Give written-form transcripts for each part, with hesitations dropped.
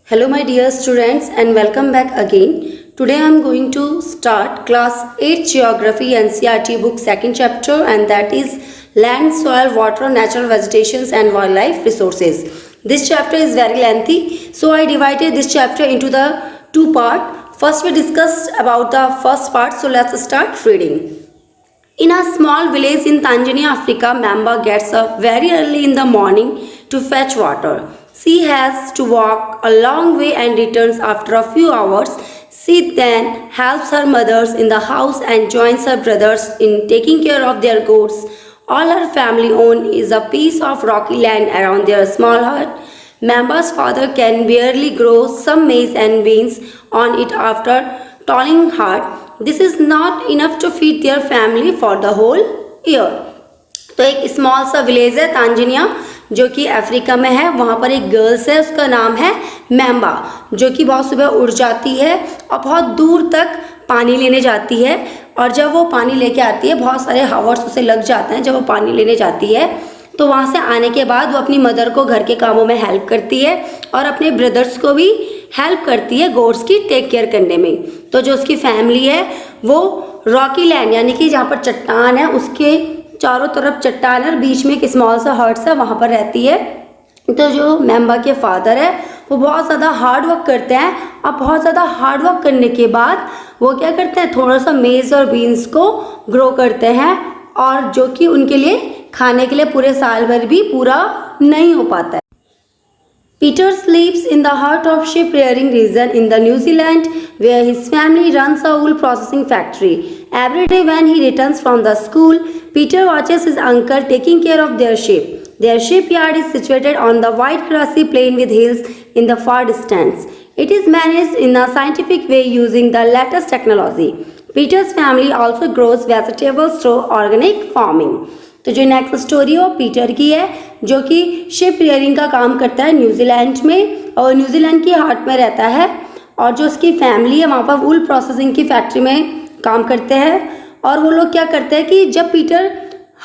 Hello my dear students and welcome back again. Today I am going to start class 8 geography NCERT book second chapter, and that is land, soil, water, natural vegetations and wildlife resources. This chapter is very lengthy, so I divided this chapter into the two part. First we discussed about the first part, so let's start reading. In a small village in Tanzania, Africa, Mamba gets up very early in the morning to fetch water. She has to walk a long way and returns after a few hours. She then helps her mothers in the house and joins her brothers in taking care of their goats. All her family own is a piece of rocky land around their small hut. Mamba's father can barely grow some maize and beans on it after toiling hard. This is not enough to feed their family for the whole year. तो एक small सा village है Tanzania जो कि Africa में है. वहाँ पर एक गर्ल्स है, उसका नाम है मैम्बा, जो कि बहुत सुबह उठ जाती है और बहुत दूर तक पानी लेने जाती है. और जब वो पानी लेके आती है, बहुत सारे हावर्स उसे लग जाते हैं. जब वो पानी लेने जाती है तो वहाँ से आने के बाद वो अपनी मदर को घर के कामों में हेल्प करती है और अपने ब्रदर्स को भी हेल्प करती है गोट्स की टेक केयर करने में. तो जो उसकी फैमिली है वो रॉकी लैंड यानी कि जहाँ पर चट्टान है उसके चारों तरफ चट्टान है और बीच में एक स्मॉल सा हट्स है, वहाँ पर रहती है. तो जो मैम्बा के फादर है वो बहुत ज़्यादा हार्ड वर्क करते हैं और बहुत ज़्यादा हार्ड वर्क करने के बाद वो क्या करते हैं, थोड़ा सा मेज़ और बीन्स को ग्रो करते हैं, और जो कि उनके लिए खाने के लिए पूरे साल भर भी पूरा नहीं हो पाता है. Peter sleeps in the heart of sheep rearing region in the New Zealand, where his family runs a wool processing factory. Every day when he returns from the school, Peter watches his uncle taking care of their sheep. Their shipyard is situated on the wide grassy plain with hills in the far distance. It is managed in a scientific way using the latest technology. Peter's family also grows vegetables through organic farming. तो जो next story है वो Peter की है, जो कि ship rearing का काम करता है न्यूजीलैंड में, और न्यूजीलैंड की हार्ट में रहता है. और जो उसकी फैमिली है वहाँ पर वूल प्रोसेसिंग की फैक्ट्री में काम करते हैं. और वो लोग क्या करते हैं कि जब पीटर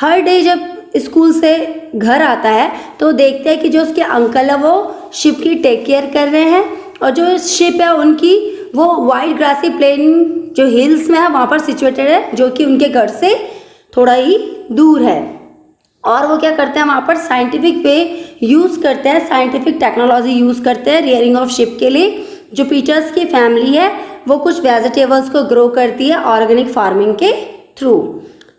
हर डे जब स्कूल से घर आता है तो देखते हैं कि जो उसके अंकल है वो शिप की टेक केयर कर रहे हैं, और जो शिप है उनकी वो वाइड ग्रासी प्लेन जो हिल्स में है वहाँ पर सिचुएटेड है, जो कि उनके घर से थोड़ा ही दूर है. और वो क्या करते हैं, वहाँ पर साइंटिफिक वे यूज़ करते हैं, साइंटिफिक टेक्नोलॉजी यूज़ करते हैं रियरिंग ऑफ शिप के लिए. जो पीटर्स की फैमिली है वो कुछ वेजिटेबल्स को ग्रो करती है ऑर्गेनिक फार्मिंग के थ्रू.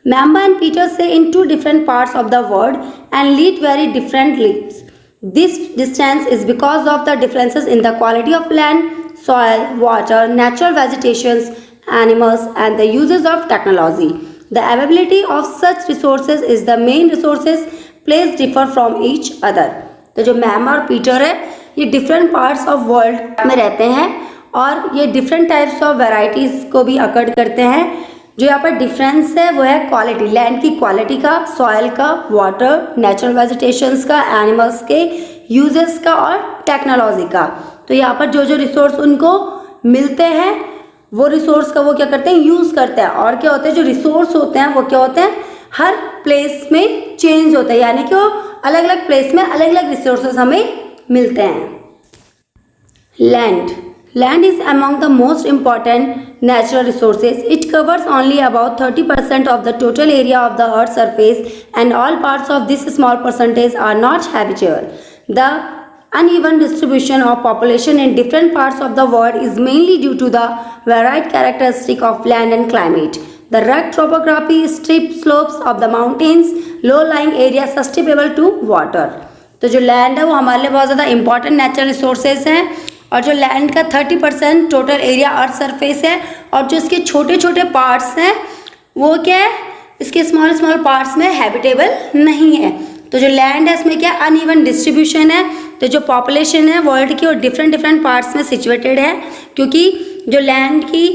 मैम्बा एंड पीटर से in two different parts of the world and lead very different lives. This distance is because of the differences in the quality of land, soil, water, natural vegetations, animals and the uses of technology. The availability of such resources is the main resources. Places differ from each other. तो जो ma'am और Peter है ये different parts of world में रहते हैं और ये डिफरेंट टाइप्स ऑफ वेराइटीज़ को भी अकर्ड करते हैं. जो यहाँ पर डिफरेंस है वो है क्वालिटी, लैंड की क्वालिटी का, सॉइल का, वाटर, नेचुरल वेजिटेशंस का, एनिमल्स के यूजेस का और टेक्नोलॉजी का. तो यहाँ पर जो जो रिसोर्स उनको मिलते हैं वो रिसोर्स का वो क्या करते हैं, यूज़ करते हैं. और क्या होता है, जो रिसोर्स होते हैं वो क्या होते हैं, हर प्लेस में चेंज होता है, यानी कि वो अलग अलग प्लेस में अलग अलग रिसोर्सेज हमें मिलते हैं. Land is among the most important natural resources. It covers only about 30% of the total area of the earth surface and all parts of this small percentage are not habitable. The uneven distribution of population in different parts of the world is mainly due to the varied characteristic of land and climate. The rugged topography, steep slopes of the mountains, low-lying areas susceptible to water. तो जो land है वो हमारे लिए बहुत ज़्यादा important natural resources हैं, और जो लैंड का 30% टोटल एरिया अर्थ सरफेस है, और जो इसके छोटे छोटे पार्ट्स हैं वो क्या है, इसके स्मॉल स्मॉल पार्ट्स में हैबिटेबल नहीं है. तो जो लैंड है इसमें क्या अनइवन डिस्ट्रीब्यूशन है. तो जो पॉपुलेशन है वर्ल्ड की वो डिफरेंट पार्ट्स में सिचुएटेड है, क्योंकि जो लैंड की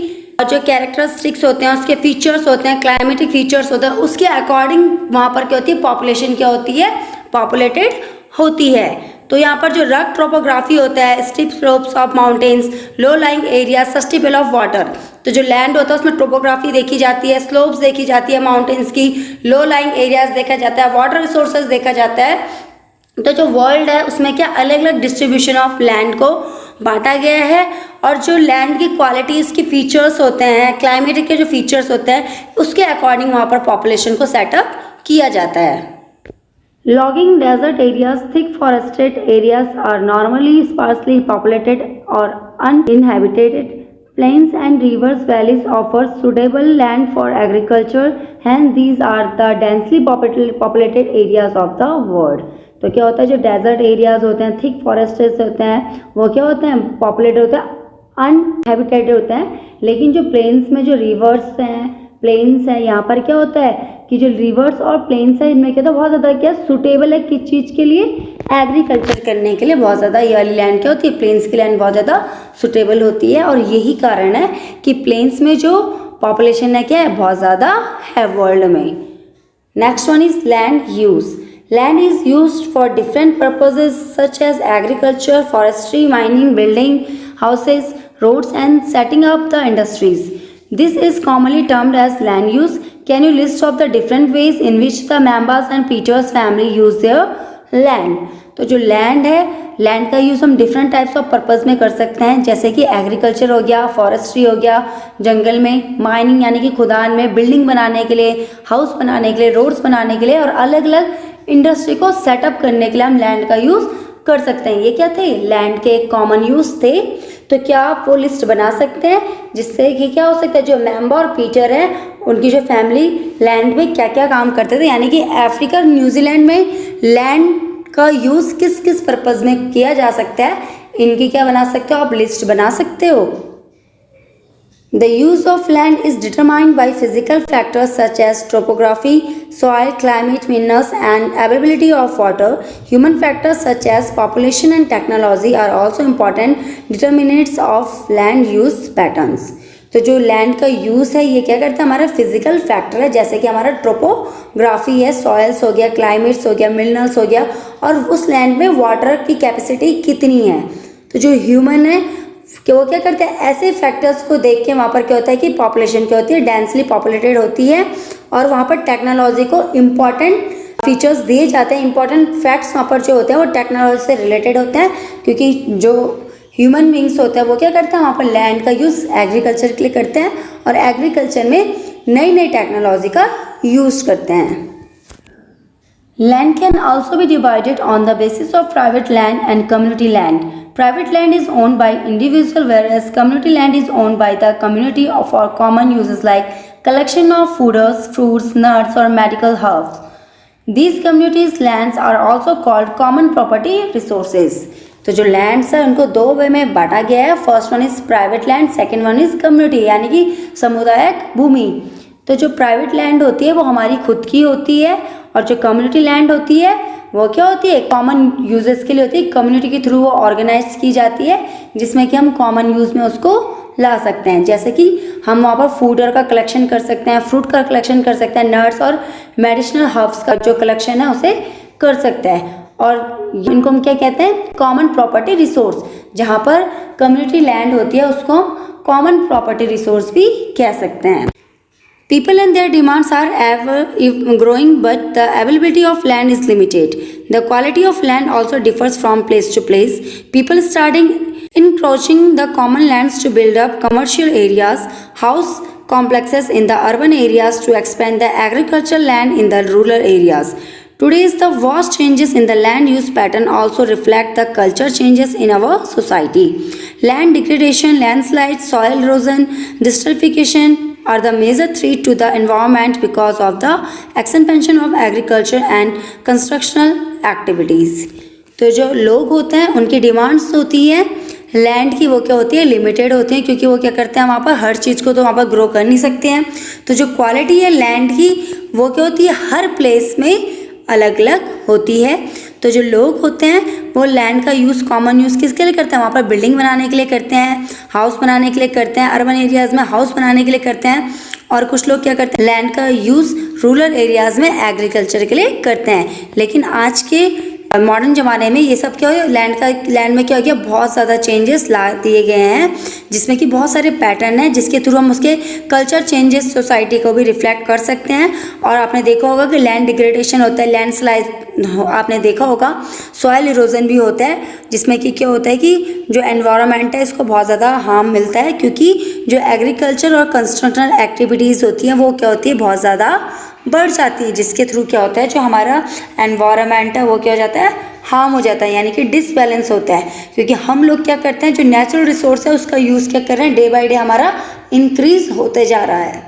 जो कैरेक्टरिस्टिक्स होते हैं, उसके फीचर्स होते हैं, क्लाइमेटिक फीचर्स होते हैं, उसके अकॉर्डिंग वहाँ पर क्या होती है, पॉपुलेशन क्या होती है, पॉपुलेटेड होती है. तो यहाँ पर जो रग ट्रोपोग्राफी होता है, steep slopes of mountains, low lying area, sustainable of water. तो जो लैंड होता है उसमें ट्रोपोग्राफी देखी जाती है, स्लोप्स देखी जाती है माउंटेन्स की, लो लाइंग एरियाज देखा जाता है, वाटर रिसोर्सेज देखा जाता है. तो जो वर्ल्ड है उसमें क्या अलग अलग डिस्ट्रीब्यूशन ऑफ लैंड को बांटा गया है और जो लैंड की क्वालिटी, इसके फीचर्स होते हैं, क्लाइमेट के जो फीचर्स होते हैं, उसके अकॉर्डिंग वहाँ पर पॉपुलेशन को सेटअप किया जाता है। Logging desert areas, thick forested areas are normally sparsely populated or uninhabited. Plains and rivers valleys offer suitable land for agriculture, hence these are the densely populated areas of the world. तो क्या होता है, जो desert areas होते हैं, thick forests होते हैं, वो क्या होते हैं, पॉपुलेटेड होते हैं, अनहैबिटेटेड होते हैं। लेकिन जो प्लेन्स में जो रिवर्स हैं, प्लेन्स हैं, यहाँ पर क्या होता है कि जो रिवर्स और प्लेन्स है, इनमें क्या था, बहुत ज़्यादा क्या सूटेबल है किस चीज़ के लिए, एग्रीकल्चर करने के लिए बहुत ज़्यादा ये वाली लैंड क्या होती है, प्लेन्स की लैंड बहुत ज़्यादा सूटेबल होती है। और यही कारण है कि प्लेन्स में जो पॉपुलेशन है क्या है, बहुत ज़्यादा है वर्ल्ड में। Next one is land use. Land is used for different purposes such as agriculture, forestry, mining, building houses, roads and setting up the industries. This is commonly termed as land use. Can you list of the different ways in which the Members and Peters family use their land? तो जो land है, land का use हम different types of purpose में कर सकते हैं, जैसे कि एग्रीकल्चर हो गया, फॉरेस्ट्री हो गया, जंगल में, माइनिंग यानी कि खुदान में, बिल्डिंग बनाने के लिए, हाउस बनाने के लिए, रोड्स बनाने के लिए और अलग अलग इंडस्ट्री को सेटअप करने के लिए हम लैंड का यूज़ कर सकते हैं। ये क्या थे, लैंड के एक कॉमन यूज़ थे। तो क्या आप वो लिस्ट बना सकते हैं जिससे कि क्या हो सकता है, जो मेंबर और पीटर हैं उनकी जो फैमिली लैंड में क्या क्या काम करते थे, यानी कि अफ्रीका और न्यूजीलैंड में लैंड का यूज़ किस किस पर्पज़ में किया जा सकता है, इनकी क्या बना सकते हो, आप लिस्ट बना सकते हो। The use of land is determined by physical factors such as topography, soil, climate, minerals, and availability of water. Human factors such as population and technology are also important determinants of land use patterns. तो जो land का use है ये क्या करता है, हमारा physical factor है, जैसे कि हमारा ट्रोपोग्राफी है, सॉइल्स हो गया, क्लाइमेट्स हो गया, मिनरल्स हो गया, और उस लैंड में वाटर की कैपेसिटी कितनी है। तो जो ह्यूमन है कि वो क्या करते हैं, ऐसे फैक्टर्स को देख के वहाँ पर क्या होता है कि पॉपुलेशन क्या होती है, डेंसली पॉपुलेटेड होती है, और वहाँ पर टेक्नोलॉजी को इम्पॉर्टेंट फीचर्स दिए जाते हैं। इंपॉर्टेंट फैक्ट्स वहाँ पर जो होते हैं वो टेक्नोलॉजी से रिलेटेड होते हैं, क्योंकि जो ह्यूमन बींग्स होते हैं वो क्या करते हैं, वहाँ पर लैंड का यूज़ एग्रीकल्चर के लिए करते हैं और एग्रीकल्चर में नई नई टेक्नोलॉजी का यूज़ करते हैं। Land can also be divided on the basis of private land and community land. Private land is owned by individual, whereas community land is owned by the community for common uses like collection of fooders, fruits, nuts or medical herbs. These communities lands are also called common property resources. तो जो lands है उनको दो वे में बांटा गया है। First one is private land, second one is community यानी कि सामुदायिक भूमि। तो जो प्राइवेट लैंड होती है वो हमारी खुद की होती है, और जो कम्युनिटी लैंड होती है वो क्या होती है, कॉमन यूजेस के लिए होती है, कम्युनिटी के थ्रू वो ऑर्गेनाइज की जाती है, जिसमें कि हम कॉमन यूज में उसको ला सकते हैं। जैसे कि हम वहाँ पर फूडर का कलेक्शन कर सकते हैं, फ्रूट का कलेक्शन कर सकते हैं, नट्स और मेडिसिनल हर्ब्स का जो कलेक्शन है उसे कर सकते हैं। और इनको हम क्या कहते हैं, कॉमन प्रॉपर्टी रिसोर्स। जहाँ पर कम्युनिटी लैंड होती है उसको हम कॉमन प्रॉपर्टी रिसोर्स भी कह सकते हैं। People and their demands are ever growing, but the availability of land is limited. The quality of land also differs from place to place. People starting encroaching the common lands to build up commercial areas, house complexes in the urban areas to expand the agricultural land in the rural areas. Today's the vast changes in the land use pattern also reflect the culture changes in our society. Land degradation, landslides, soil erosion, desertification are the major threat to the environment because of the expansion of agriculture and constructional activities. तो जो लोग होते हैं उनकी demands होती है land की, वो क्या होती है, लिमिटेड होती है, क्योंकि वो क्या करते हैं वहाँ पर हर चीज़ को तो वहाँ पर ग्रो कर नहीं सकते हैं। तो जो क्वालिटी है लैंड की वो क्या होती है, हर प्लेस में अलग अलग होती है। तो जो लोग होते हैं वो लैंड का यूज़, कॉमन यूज़ किसके लिए करते हैं, वहाँ पर बिल्डिंग बनाने के लिए करते हैं, हाउस बनाने के लिए करते हैं, अर्बन एरियाज़ में हाउस बनाने के लिए करते हैं, और कुछ लोग क्या करते हैं लैंड का यूज़ रूरल एरियाज़ में एग्रीकल्चर के लिए करते हैं। लेकिन आज के मॉडर्न ज़माने में ये सब क्या हो लैंड में क्या हो गया, बहुत ज़्यादा चेंजेस ला दिए गए हैं, जिसमें कि बहुत सारे पैटर्न हैं जिसके थ्रू हम उसके कल्चर चेंजेस सोसाइटी को भी रिफ्लेक्ट कर सकते हैं। और आपने देखा होगा कि लैंड डिग्रेडेशन होता है, लैंडस्लाइड आपने देखा होगा, सॉइल इरोजन भी होता है, जिसमें कि क्या होता है कि जो एनवायरनमेंट है इसको बहुत ज़्यादा हार्म मिलता है, क्योंकि जो एग्रीकल्चर और कंस्ट्रक्शनल एक्टिविटीज़ होती हैं वो क्या होती है, बहुत ज़्यादा बढ़ जाती है, जिसके थ्रू क्या होता है जो हमारा एनवायरनमेंट है वो क्या हो जाता है, हार्म हो जाता है, यानी कि डिसबैलेंस होता है। क्योंकि हम लोग क्या करते हैं, जो नेचुरल रिसोर्स है उसका यूज़ क्या कर रहे हैं, डे बाय डे हमारा इंक्रीज होते जा रहा है।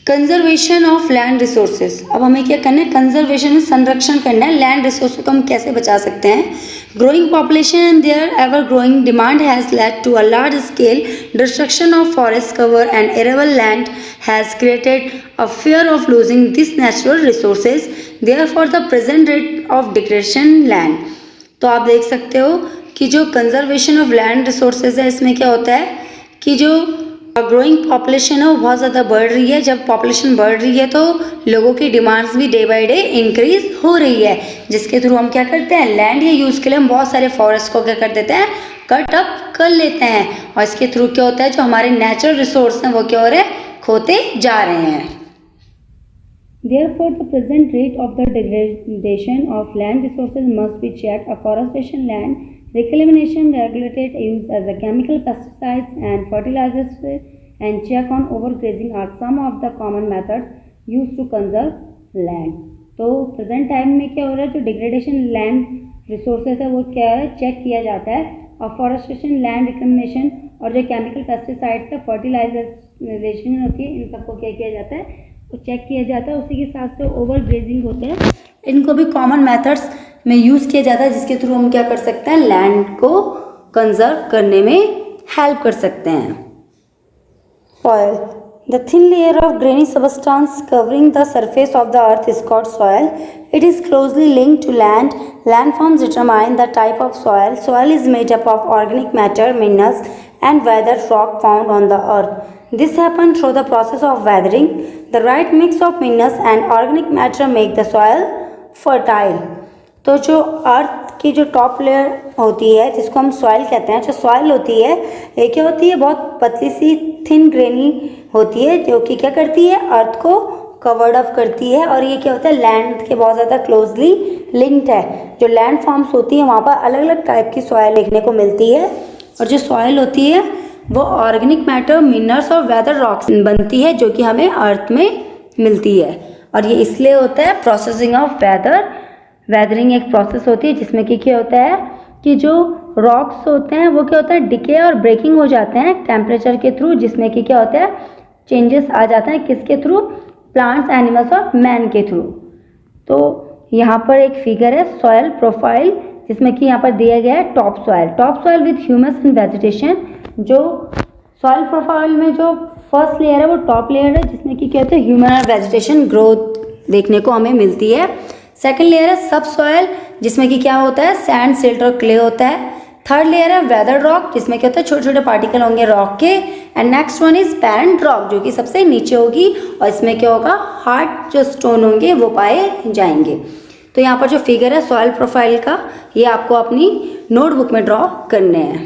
कंजर्वेशन ऑफ लैंड रिसोर्सेज, अब हमें क्या करना है, कंजर्वेशन में संरक्षण करना है, लैंड रिसोर्स को हम कैसे बचा सकते हैं। Growing population and their ever growing demand has led to a large scale destruction of forest cover and arable land has created a fear of losing this natural resources, therefore the present rate of degradation land. तो आप देख सकते हो कि जो conservation of land resources है, इसमें क्या होता है कि जो ग्रोइंग पॉपुलेशन है वो बहुत ज़्यादा बढ़ रही है। जब पॉपुलेशन बढ़ रही है तो लोगों की डिमांड्स भी डे बाय डे इंक्रीज हो रही है, जिसके थ्रू हम क्या करते हैं, लैंड या यूज़ के लिए हम बहुत सारे फॉरेस्ट को क्या कर देते हैं, कट अप कर लेते हैं, और इसके थ्रू क्या होता है जो हमारे नेचुरल रिसोर्स हैं वो क्या हो रहे हैं, खोते जा रहे हैं। Therefore, the present rate of the degradation of land resources must be checked. Afforestation, land reclamation, regulated use as a chemical pesticides and fertilizers, and check on overgrazing are some of the common methods used to conserve land. तो present time में क्या हो रहा है, जो degradation land resources है वो क्या है, चेक किया जाता है। अफॉरेस्टेशन, लैंड रिक्लेमेशन और जो केमिकल पेस्टिसाइड्स है, फर्टिलाइजेशन होती है, इन सबको क्या किया जाता है, वो चेक किया जाता है। उसी के साथ जो ओवर ग्रेजिंग होते हैं इनको भी कॉमन मेथड्स में यूज़ किया जाता है, जिसके थ्रू हम क्या कर सकते हैं, लैंड को कंजर्व करने में हेल्प कर सकते हैं। Soil, the thin layer of granny substance covering the surface of the earth is called soil. It is closely linked to land. Landforms determine the type of soil. Soil is made up of organic matter, minerals, and weathered rock found on the earth. This happens through the process of weathering. The right mix of minerals and organic matter make the soil fertile. तो जो अर्थ की जो top layer होती है जिसको हम soil कहते हैं, जो सॉइल होती है ये क्या होती है, बहुत पतली सी थिन ग्रेनी होती है, जो कि क्या करती है, अर्थ को कवर्ड अप करती है, और ये क्या होता है, लैंड के बहुत ज़्यादा क्लोजली लिंक्ड है। जो लैंड फॉर्म्स होती है वहाँ पर अलग अलग टाइप की सॉइल देखने को मिलती है, और जो सॉइल होती है वो ऑर्गेनिक मैटर, मिनरल्स और वेदर रॉक्स बनती है, जो कि हमें अर्थ में मिलती है। और ये इसलिए होता है प्रोसेसिंग ऑफ वेदरिंग एक प्रोसेस होती है, जिसमें कि क्या होता है कि जो रॉक्स होते हैं वो क्या होता है, डिके और ब्रेकिंग हो जाते हैं टेम्परेचर के थ्रू, जिसमें कि क्या होता है, चेंजेस आ जाते हैं, किसके थ्रू, प्लांट्स, एनिमल्स और मैन के थ्रू। तो यहाँ पर एक फिगर है सॉयल प्रोफाइल, जिसमें कि यहाँ पर दिया गया है top soil with humus and vegetation. जो सॉयल प्रोफाइल में जो फर्स्ट लेयर है वो टॉप लेयर है, जिसमें कि क्या होता है, ह्यूमन और वेजिटेशन ग्रोथ देखने को हमें मिलती है। सेकंड लेयर है सब सॉयल, जिसमें कि क्या होता है, सैंड, सिल्ट और क्ले होता है। थर्ड लेयर है वेदर रॉक, जिसमें क्या होता है, छोटे छोटे पार्टिकल होंगे रॉक के। And next one is parent rock, जो कि सबसे नीचे होगी, और इसमें क्या होगा, हार्ड जो स्टोन होंगे वो पाए जाएंगे। तो यहाँ पर जो फिगर है सॉइल प्रोफाइल का, ये आपको अपनी नोटबुक में ड्रॉ करने हैं।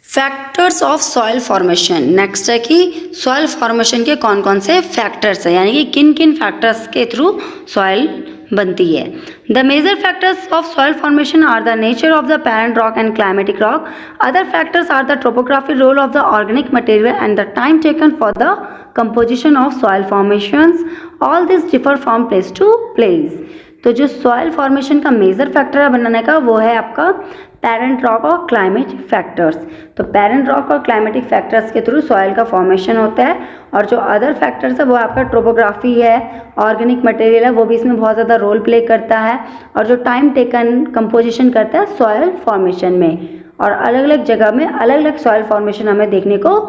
Factors of soil formation, next है कि सॉइल फॉर्मेशन के कौन कौन से फैक्टर्स है, यानी कि किन किन फैक्टर्स के थ्रू सॉइल बनती है। The major factors of soil formation are the nature of the parent rock and climatic rock. Other factors are the topographic role of the organic material and the time taken for the composition of soil formations. All this differ from place to place. तो जो soil formation का major factor है बनाने का, वो है आपका parent rock और क्लाइमेटिक फैक्टर्स. तो पेरेंट रॉक और क्लाइमेटिक फैक्टर्स के थ्रू सॉइल का फॉर्मेशन होता है. और जो अदर फैक्टर्स है वो आपका ट्रोपोग्राफी है, ऑर्गेनिक मटेरियल है, वो भी इसमें बहुत ज़्यादा रोल प्ले करता है. और जो टाइम टेकन कंपोजिशन करता है सॉइल फॉर्मेशन में, और अलग अलग जगह में अलग अलग सॉइल फॉर्मेशन हमें देखने को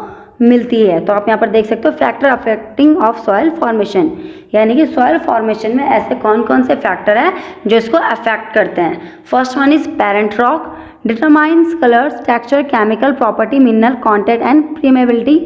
मिलती है. तो आप यहाँ पर देख सकते हो factor affecting of soil formation, यानी कि सॉइल फॉर्मेशन में ऐसे कौन कौन से फैक्टर हैं जो इसको अफेक्ट करते हैं. First one is parent rock, determines colours, texture, chemical property, mineral content and permeability.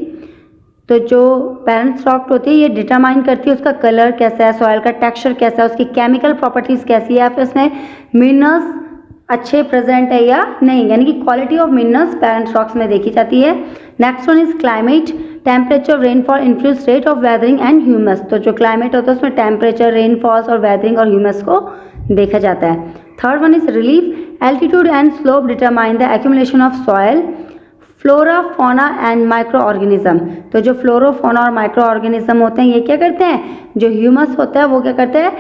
तो जो पेरेंट्स रॉक होती है ये डिटरमाइन करती है उसका कलर कैसा है, सॉइल का टेक्सचर कैसा है, उसकी केमिकल प्रॉपर्टीज़ कैसी है, या फिर उसमें मिनरल्स अच्छे प्रेजेंट है या नहीं, यानी कि quality of minerals parents rocks में देखी जाती है। Next one is climate, temperature, rainfall, influence rate of weathering and humus. तो जो क्लाइमेट होता है उसमें टेम्परेचर, रेनफॉल्स और वेदरिंग और ह्यूमस को देखा जाता है। Third one is relief, altitude and slope determine the accumulation of soil, flora, फोना एंड माइक्रो ऑर्गेनिज्म। तो जो फ्लोरो, फोना और माइक्रो ऑर्गेनिज्म होते हैं ये क्या करते हैं, जो ह्यूमस होता है वो क्या करते हैं,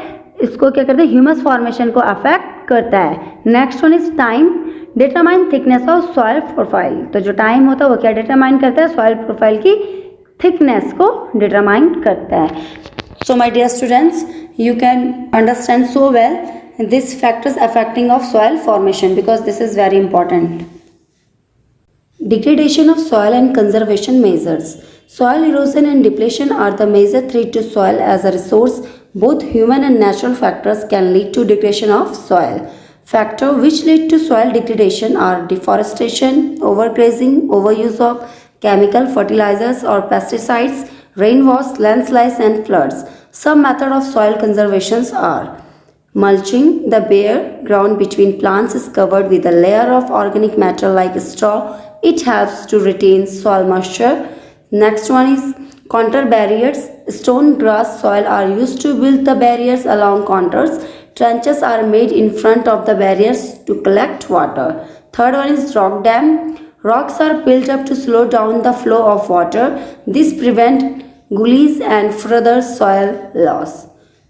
इसको क्या करते हैं, ह्यूमस फॉर्मेशन को अफेक्ट करता है। Next one is time, determine thickness of soil profile. तो जो टाइम होता है वो क्या डिटरमाइन करता है, सॉइल प्रोफाइल की थिकनेस को डिटरमाइन करता है। So my dear students, you can understand so well this factors affecting of soil formation because this is very important. Degradation of soil and conservation measures. Soil erosion and depletion are the major threat to soil as a resource. Both human and natural factors can lead to degradation of soil. Factors which lead to soil degradation are deforestation, overgrazing, overuse of chemical fertilizers or pesticides, rainwash, landslides and floods. Some methods of soil conservation are mulching. The bare ground between plants is covered with a layer of organic matter like straw. It helps to retain soil moisture. Next one is contour barriers. Stone, grass, soil are used to build the barriers along contours. Trenches are made in front of the barriers to collect water. Third one is rock dam. Rocks are built up to slow down the flow of water. This prevent gullies and further soil loss.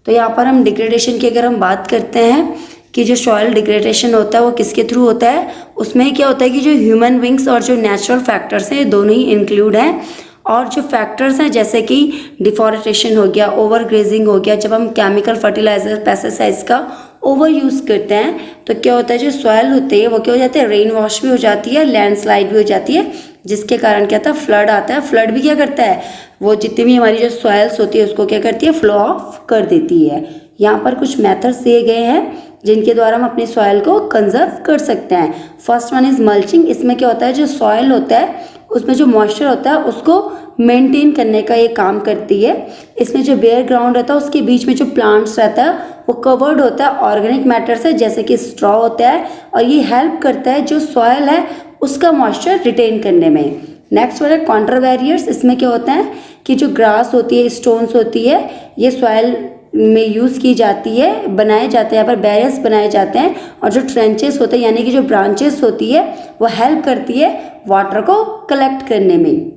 तो यहाँ पर हम degradation की अगर हम बात करते हैं कि जो सॉइल डिग्रेडेशन होता है वो किसके थ्रू होता है, उसमें क्या होता है कि जो ह्यूमन बींग्स और जो नेचुरल फैक्टर्स हैं ये दोनों ही इंक्लूड हैं। और जो फैक्टर्स हैं जैसे कि डिफॉरेस्टेशन हो गया, ओवर ग्रेजिंग हो गया, जब हम केमिकल फर्टिलाइजर पेस्टिसाइड्स का ओवर यूज़ करते हैं तो क्या होता है, जो सॉइल होती है वो क्या हो जाती है, रेन वॉश भी हो जाती है, लैंडस्लाइड भी हो जाती है, जिसके कारण क्या था, फ्लड आता है। फ्लड भी क्या करता है, वो जितनी भी हमारी जो सॉइल्स होती है उसको क्या करती है, फ्लो ऑफ कर देती है। यहाँ पर कुछ मेथड्स दिए गए हैं जिनके द्वारा हम अपनी सॉइल को कंजर्व कर सकते हैं। First one is mulching. इसमें क्या होता है, जो सॉइल होता है उसमें जो मॉइस्चर होता है उसको मेंटेन करने का ये काम करती है। इसमें जो बेयर ग्राउंड रहता है उसके बीच में जो प्लांट्स रहता है वो कवर्ड होता है ऑर्गेनिक मैटर से, जैसे कि स्ट्रॉ होता है, और ये हेल्प करता है जो सॉइल है उसका मॉइस्चर रिटेन करने में। नेक्स्ट वन है कॉन्टर बैरियर्स। इसमें क्या होता है कि जो ग्रास होती है, स्टोन्स होती है, ये सॉइल में यूज़ की जाती है, बनाए जाते हैं, यहाँ पर बैरियर्स बनाए जाते हैं। और जो ट्रेंचेस होते हैं यानी कि जो ब्रांचेस होती है वो हेल्प करती है वाटर को कलेक्ट करने में।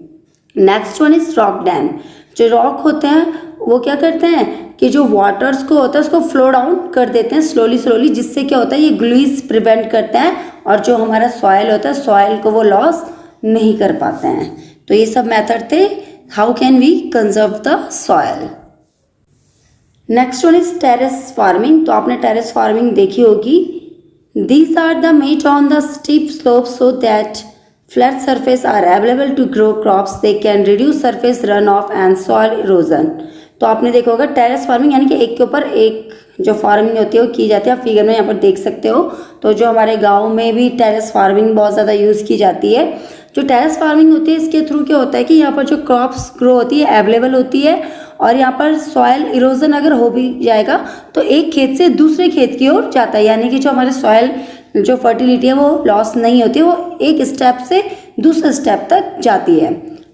Next one is rock dam. जो रॉक होते हैं वो क्या करते हैं कि जो वाटर्स को होता है उसको फ्लो डाउन कर देते हैं स्लोली स्लोली, जिससे क्या होता है ये ग्लूइज प्रिवेंट करते हैं और जो हमारा सॉइल होता है सॉइल को वो लॉस नहीं कर पाते हैं। तो ये सब मेथड थे how can we conserve the soil. Next one is terrace farming. तो आपने टेरेस फार्मिंग देखी होगी। These are the made on the steep slope so that flat surface are available to grow crops. They can reduce surface run off and soil erosion. तो आपने देखा होगा terrace farming यानी कि एक के ऊपर एक जो फार्मिंग होती है वो की जाती है। आप फिगर में यहाँ पर देख सकते हो। तो जो हमारे गाँव में भी टेरेस फार्मिंग बहुत ज़्यादा यूज़ की जाती है। जो टेरेस फार्मिंग होती है इसके थ्रू क्या होता है कि यहाँ पर जो क्रॉप्स ग्रो होती है अवेलेबल होती है, और यहाँ पर सॉइल इरोजन अगर हो भी जाएगा तो एक खेत से दूसरे खेत की ओर जाता है, यानी कि जो हमारे सॉइल जो फर्टिलिटी है वो लॉस नहीं होती, वो एक स्टेप से दूसरे स्टेप तक जाती है।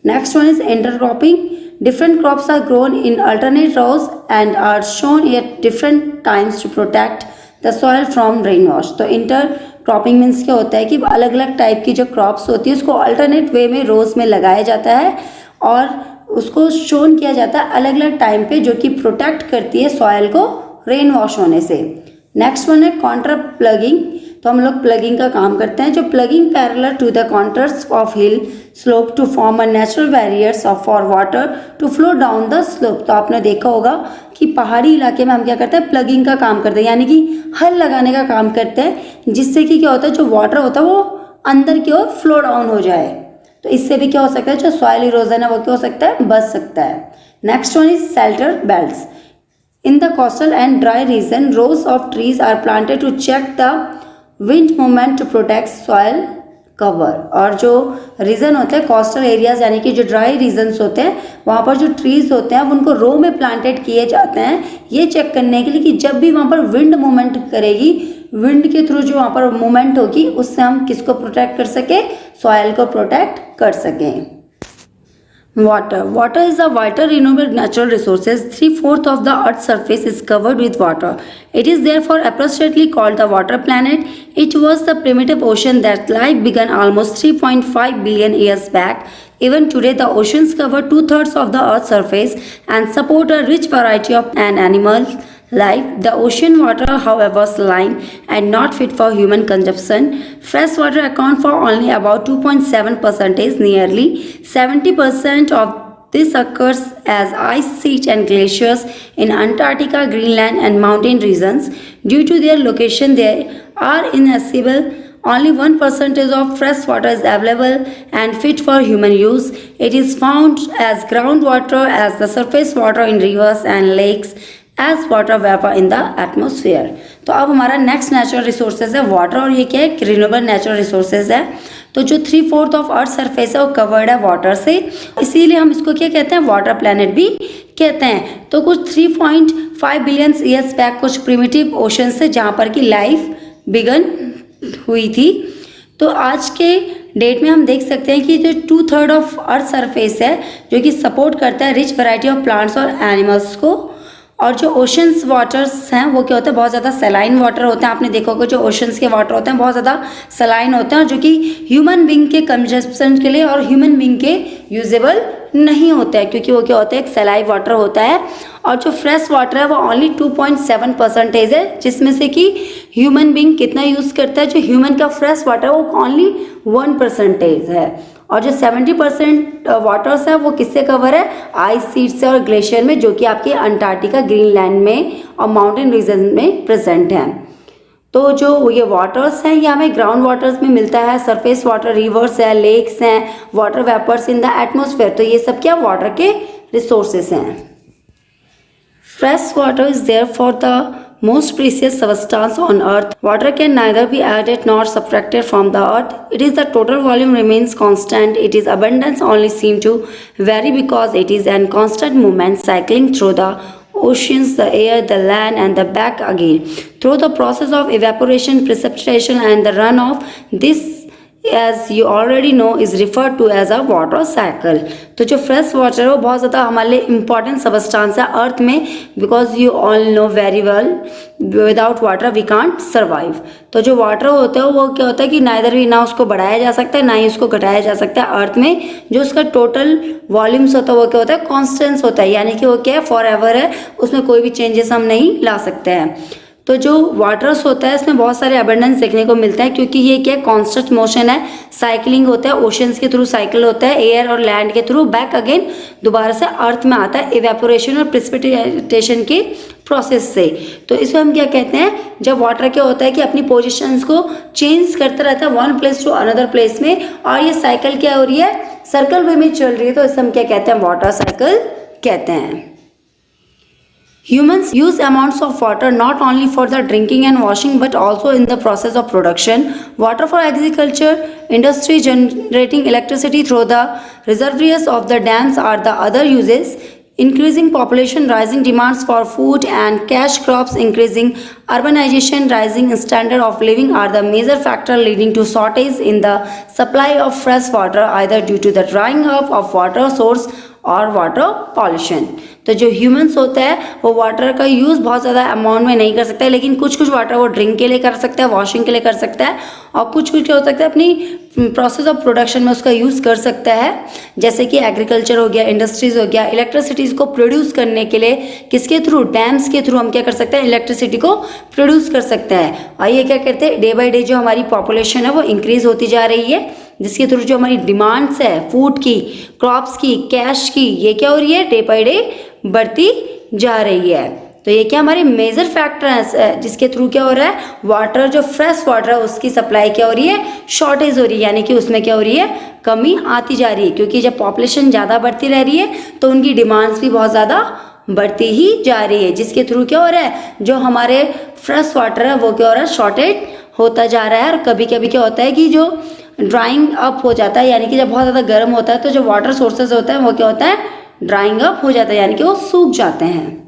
Next one is intercropping. Different crops are grown in alternate rows and are sown at different times to protect the soil from rain wash. तो इंटर क्रॉपिंग मीन्स क्या होता है कि अलग अलग टाइप की जो क्रॉप्स होती है उसको अल्टरनेट वे में रोज में लगाया जाता है और उसको शोन किया जाता है अलग अलग टाइम पे, जो कि प्रोटेक्ट करती है सॉइल को रेन वॉश होने से। नेक्स्ट वन है कॉन्टर प्लगिंग। तो हम लोग प्लगिंग का काम करते हैं। जो plugging parallel to the contours of hill slope to form a natural barriers of for water to flow down the slope. तो आपने देखा होगा कि पहाड़ी इलाके में हम क्या करते हैं, प्लगिंग का काम करते हैं, यानी कि हल लगाने का काम करते हैं, जिससे कि क्या होता है जो वाटर होता है वो अंदर की ओर फ्लो डाउन हो जाए। तो इससे भी क्या हो सकता है, जो सॉइल इरोजन है वो क्या हो सकता है, बच सकता है। Next one is shelter belts. In the coastal and dry region rows of trees are planted to check the wind movement to protect soil cover. और जो रीजन होते हैं कोस्टल एरियाज यानी कि जो ड्राई रीजन्स होते हैं वहाँ पर जो ट्रीज होते हैं उनको रो में प्लांटेड किए जाते हैं ये चेक करने के लिए कि जब भी वहाँ पर विंड मूवमेंट करेगी, विंड के थ्रू जो वहाँ पर मूवमेंट होगी उससे हम किसको प्रोटेक्ट कर सके, सॉयल को प्रोटेक्ट कर सकें। Water is a vital renewable natural resources. 3/4 of the Earth's surface is covered with water. It is therefore appropriately called the water planet. It was the primitive ocean that life began almost 3.5 billion years back. Even today, the oceans cover 2/3 of the Earth's surface and support a rich variety of animal life. The ocean water, however, is saline and not fit for human consumption. Fresh water accounts for only about 2.7%. Nearly 70% of this occurs as ice sheets and glaciers in Antarctica, Greenland, and mountain regions. Due to their location, they are inaccessible. Only 1% of fresh water is available and fit for human use. It is found as groundwater, as the surface water in rivers and lakes, as water vapour in the atmosphere. तो अब हमारा next natural resources है water, और ये क्या है, renewable natural resources है। तो जो 3/4 ऑफ अर्थ सरफेस है वो कवर्ड है वाटर से, इसीलिए हम इसको क्या कहते हैं, वाटर प्लैनेट भी कहते हैं। तो कुछ 3.5 बिलियन ईयर्स बैक कुछ प्रिमिटिव ओशन से जहाँ पर कि लाइफ बिगन हुई थी। तो आज के डेट में हम देख सकते हैं कि जो 2/3 ऑफ अर्थ सरफेस है जो कि सपोर्ट करता है रिच वैरायटी ऑफ प्लांट्स और एनिमल्स को। और जो ओशंस वाटर्स हैं वो क्या होता है, बहुत ज़्यादा सलाइन वाटर होते हैं। आपने देखा होगा जो ओशंस के वाटर होते हैं बहुत ज़्यादा सलाइन होते हैं, जो कि ह्यूमन बींग के कंजप्शन के लिए और ह्यूमन बींग के यूजेबल नहीं होता है, क्योंकि वो क्या होता है, एक सलाइन वाटर होता है। और जो फ्रेश वाटर है वो ओनली 2.7% है, जिसमें से कि ह्यूमन बींग कितना यूज़ करता है, जो ह्यूमन का फ्रेश वाटर है वो ओनली 1% है। और जो 70% वाटर्स है वो किससे कवर है, आइस शीट से और ग्लेशियर में, जो कि आपके अंटार्कटिका, ग्रीनलैंड में और माउंटेन रीजन में प्रेजेंट हैं। तो जो ये वाटर्स हैं ये हमें ग्राउंड वाटर्स में मिलता है, सरफेस वाटर, रिवर्स है, लेक्स हैं, water vapours in the atmosphere. तो ये सब क्या वाटर के रिसोर्सेस हैं। Fresh water is there for the most precious substance on earth. Water can neither be added nor subtracted from the earth. It is the total volume remains constant. It is abundance only seem to vary because it is in constant movement, cycling through the oceans, the air, the land, and the back again. Through the process of evaporation, precipitation, and the runoff, this as you already know is referred to as a water cycle. तो जो fresh water है वो बहुत ज़्यादा हमारे लिए important substance है earth में, because you all know very well without water we can't survive. तो जो वाटर होता है वो क्या होता है कि नाइदर भी ना उसको बढ़ाया जा सकता है ना ही उसको घटाया जा सकता है अर्थ में। जो उसका टोटल वॉल्यूम्स होता है वो क्या होता है, कॉन्स्टेंस होता है, यानी कि वो क्या है, फॉर एवर है, उसमें कोई भी चेंजेस हम नहीं ला सकते हैं। तो जो वाटर्स होता है इसमें बहुत सारे अबंडेंस देखने को मिलता है, क्योंकि ये क्या कांस्टेंट मोशन है, साइकिलिंग होता है, ओशंस के थ्रू साइकिल होता है, एयर और लैंड के थ्रू बैक अगेन दोबारा से अर्थ में आता है इवेपोरेशन और प्रेसिपिटेशन के प्रोसेस से। तो इसको हम क्या कहते हैं, जब वाटर क्या होता है कि अपनी पोजिशंस को चेंज करता रहता है one place to another place में, और ये साइकिल क्या हो रही है, सर्कल वे में चल रही है, तो इसे हम क्या कहते हैं, वाटर साइकिल कहते हैं। Humans use amounts of water not only for the drinking and washing but also in the process of production. Water for agriculture, industry generating electricity through the reservoirs of the dams are the other uses. Increasing population, rising demands for food and cash crops, increasing urbanization, rising standard of living are the major factor leading to shortage in the supply of fresh water, either due to the drying up of water source और water pollution. तो जो humans होता है वो water का use बहुत ज़्यादा amount में नहीं कर सकता है, लेकिन कुछ कुछ वाटर वो ड्रिंक के लिए कर सकता है, वॉशिंग के लिए कर सकता है, और कुछ कुछ क्या हो सकता है अपनी प्रोसेस ऑफ प्रोडक्शन में उसका यूज़ कर सकता है। जैसे कि एग्रीकल्चर हो गया, इंडस्ट्रीज़ हो गया, इलेक्ट्रिसिटीज़ को प्रोड्यूस करने के लिए किसके थ्रू, डैम्स के थ्रू हम क्या कर सकते हैं, इलेक्ट्रिसिटी को प्रोड्यूस कर सकते हैं। और ये क्या करते हैं, डे बाई डे जो हमारी पॉपुलेशन है वो इंक्रीज़ होती जा रही है, जिसके थ्रू जो हमारी डिमांड्स है फूड की, क्रॉप्स की, कैश की, ये क्या हो रही है, डे बाई डे बढ़ती जा रही है। तो ये क्या हमारे मेजर फैक्टर है जिसके थ्रू क्या हो रहा है, वाटर जो फ्रेश वाटर है उसकी सप्लाई क्या हो रही है, शॉर्टेज हो रही है, यानी कि उसमें क्या हो रही है, कमी आती जा रही है। क्योंकि जब पॉपुलेशन ज़्यादा बढ़ती रह रही है तो उनकी डिमांड्स भी बहुत ज़्यादा बढ़ती ही जा रही है, जिसके थ्रू क्या हो रहा है, जो हमारे फ्रेश वाटर है वो क्या हो रहा है, शॉर्टेज होता जा रहा है। और कभी कभी क्या होता है कि जो ड्राइंग अप हो जाता है, यानी कि जब बहुत ज़्यादा गर्म होता है तो जो वाटर सोर्सेज होता है वो क्या होता है, ड्राइंग अप हो जाता है, यानी कि वो सूख जाते हैं।